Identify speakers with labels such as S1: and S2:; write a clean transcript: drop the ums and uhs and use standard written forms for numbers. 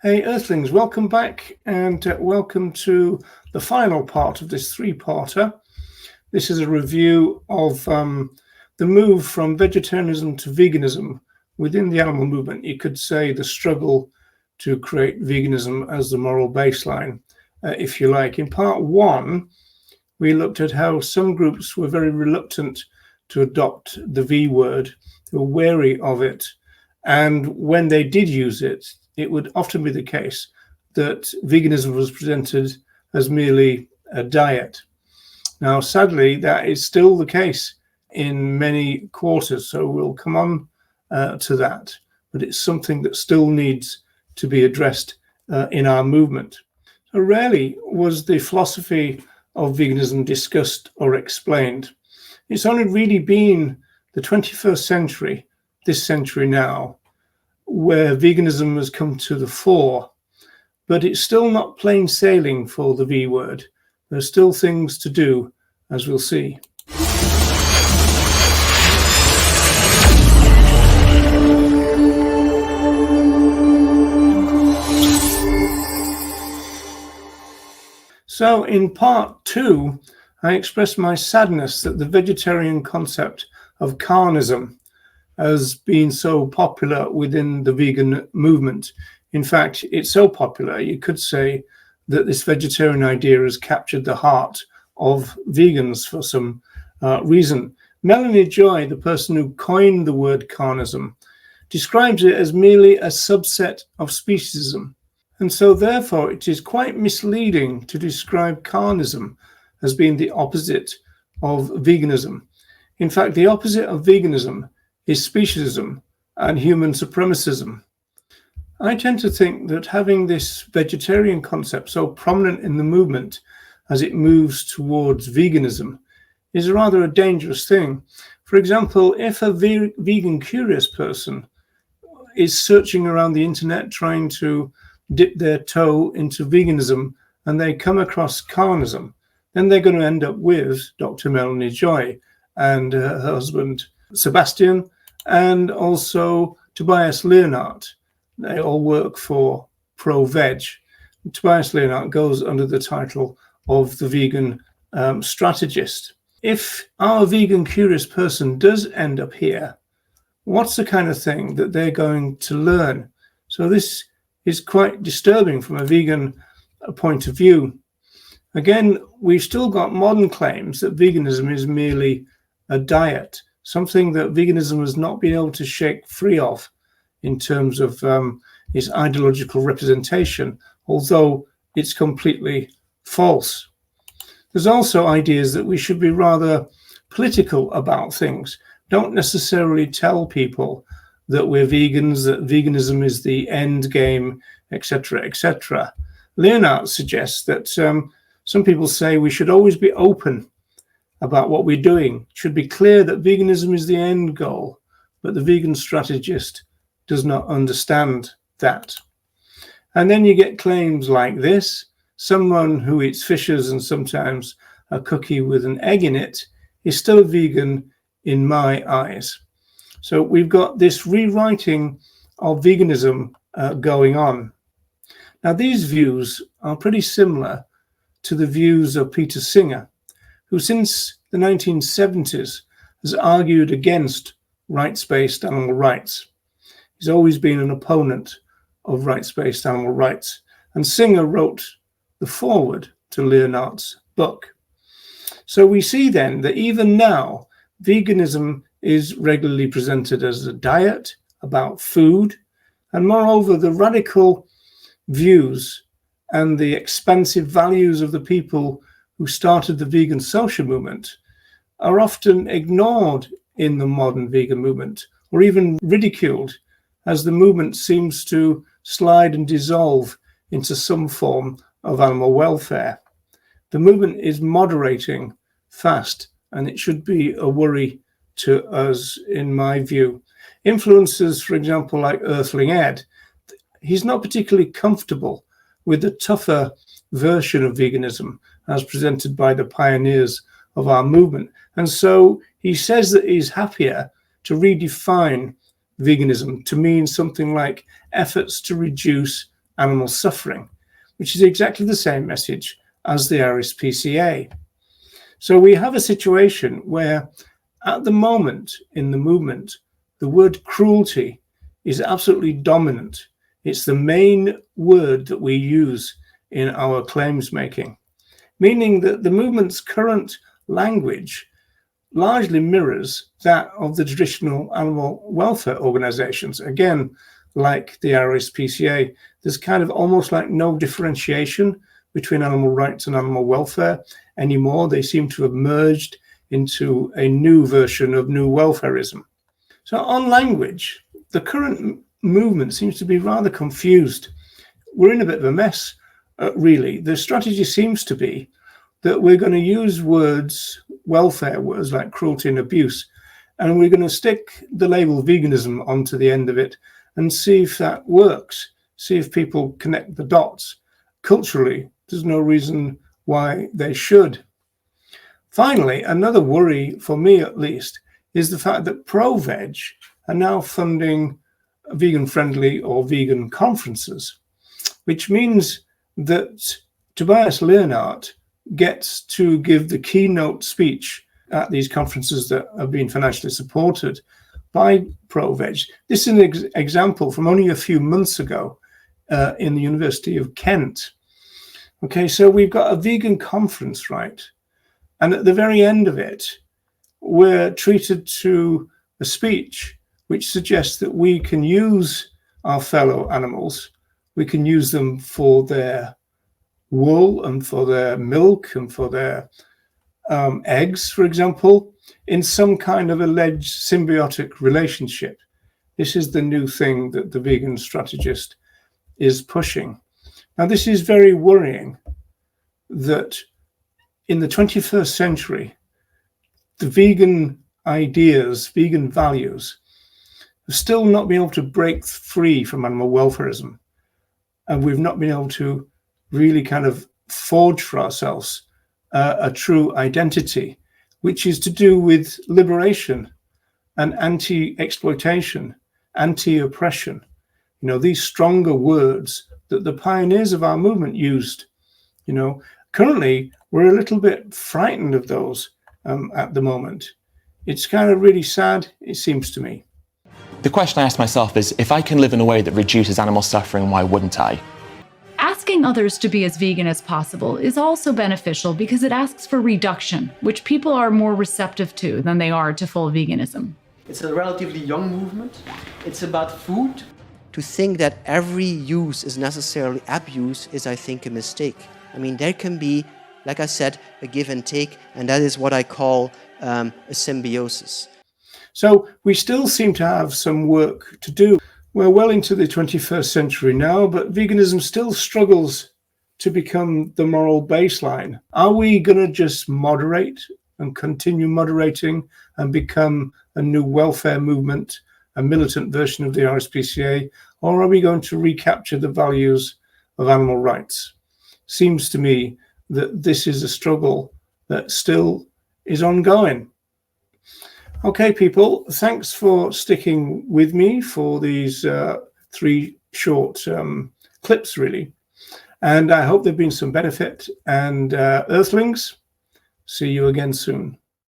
S1: Hey Earthlings, welcome back and welcome to the final part of this three-parter. This is a review of the move from vegetarianism to veganism within the animal movement. You could say the struggle to create veganism as the moral baseline, if you like. In part one, we looked at how some groups were very reluctant to adopt the V word, they were wary of it, and when they did use it, it would often be the case that veganism was presented as merely a diet. Now, sadly, that is still the case in many quarters, so we'll come on to that, but it's something that still needs to be addressed in our movement. So rarely was the philosophy of veganism discussed or explained. It's only really been the 21st century, this century now, where veganism has come to the fore, but it's still not plain sailing for the V word. There's still things to do, as we'll see. So in part two, I expressed my sadness that the vegetarian concept of carnism has been so popular within the vegan movement. In fact, it's so popular, you could say that this vegetarian idea has captured the heart of vegans for some reason. Melanie Joy, the person who coined the word carnism, describes it as merely a subset of speciesism. And so therefore it is quite misleading to describe carnism as being the opposite of veganism. In fact, the opposite of veganism is speciesism and human supremacism. I tend to think that having this vegetarian concept so prominent in the movement as it moves towards veganism is rather a dangerous thing. For example, if a vegan curious person is searching around the internet trying to dip their toe into veganism and they come across carnism, then they're going to end up with Dr. Melanie Joy and her husband Sebastian, and also Tobias Leonhardt. They all work for Pro-Veg. Tobias Leonhardt goes under the title of the vegan strategist. If our vegan curious person does end up here, what's the kind of thing that they're going to learn? So this is quite disturbing from a vegan point of view. Again, we've still got modern claims that veganism is merely a diet, something that veganism has not been able to shake free of in terms of its ideological representation, although it's completely false. There's also ideas that we should be rather political about things. Don't necessarily tell people that we're vegans, that veganism is the end game, etc., etc. Leonhardt suggests that some people say we should always be open about what we're doing. It should be clear that veganism is the end goal, but the vegan strategist does not understand that. And then you get claims like this: someone who eats fishes and sometimes a cookie with an egg in it is still a vegan in my eyes. So we've got this rewriting of veganism going on. Now, these views are pretty similar to the views of Peter Singer, who since the 1970s has argued against rights-based animal rights. He's always been an opponent of rights-based animal rights, and Singer wrote the foreword to Leonhardt's book. So we see then that even now, veganism is regularly presented as a diet about food, and moreover, the radical views and the expansive values of the people who started the vegan social movement are often ignored in the modern vegan movement, or even ridiculed, as the movement seems to slide and dissolve into some form of animal welfare. The movement is moderating fast, and it should be a worry to us, in my view. Influencers, for example, like Earthling Ed, he's not particularly comfortable with the tougher version of veganism as presented by the pioneers of our movement. And so he says that he's happier to redefine veganism to mean something like efforts to reduce animal suffering, which is exactly the same message as the RSPCA. So we have a situation where at the moment in the movement, the word cruelty is absolutely dominant. It's the main word that we use in our claims making, meaning that the movement's current language largely mirrors that of the traditional animal welfare organizations. Again, like the RSPCA, there's kind of almost like no differentiation between animal rights and animal welfare anymore. They seem to have merged into a new version of new welfarism. So on language, the current movement seems to be rather confused. We're in a bit of a mess, really. The strategy seems to be that we're going to use words, welfare words like cruelty and abuse, and we're going to stick the label veganism onto the end of it and see if that works, see if people connect the dots. Culturally, there's no reason why they should. Finally, another worry, for me at least, is the fact that Pro-Veg are now funding vegan-friendly or vegan conferences, which means that Tobias Leonhardt gets to give the keynote speech at these conferences that have been financially supported by Pro-Veg. This is an example from only a few months ago in the University of Kent. Okay, so we've got a vegan conference, right? And at the very end of it, we're treated to a speech which suggests that we can use our fellow animals. We can use them for their wool and for their milk and for their eggs, for example, in some kind of alleged symbiotic relationship. This is the new thing that the vegan strategist is pushing. Now, this is very worrying that in the 21st century, the vegan ideas, vegan values, have still not been able to break free from animal welfarism. And we've not been able to really kind of forge for ourselves a true identity, which is to do with liberation and anti-exploitation, anti-oppression. You know, these stronger words that the pioneers of our movement used. You know, currently we're a little bit frightened of those at the moment. It's kind of really sad, it seems to me.
S2: The question I ask myself is, if I can live in a way that reduces animal suffering, why wouldn't I?
S3: Asking others to be as vegan as possible is also beneficial because it asks for reduction, which people are more receptive to than they are to full veganism.
S4: It's a relatively young movement. It's about food.
S5: To think that every use is necessarily abuse is, I think, a mistake. I mean, there can be, like I said, a give and take, and that is what I call a symbiosis.
S1: So we still seem to have some work to do. We're well into the 21st century now, but veganism still struggles to become the moral baseline. Are we going to just moderate and continue moderating and become a new welfare movement, a militant version of the RSPCA, or are we going to recapture the values of animal rights? Seems to me that this is a struggle that still is ongoing. Okay, people, thanks for sticking with me for these 3 short clips, really. And I hope there've been some benefit. And Earthlings, see you again soon.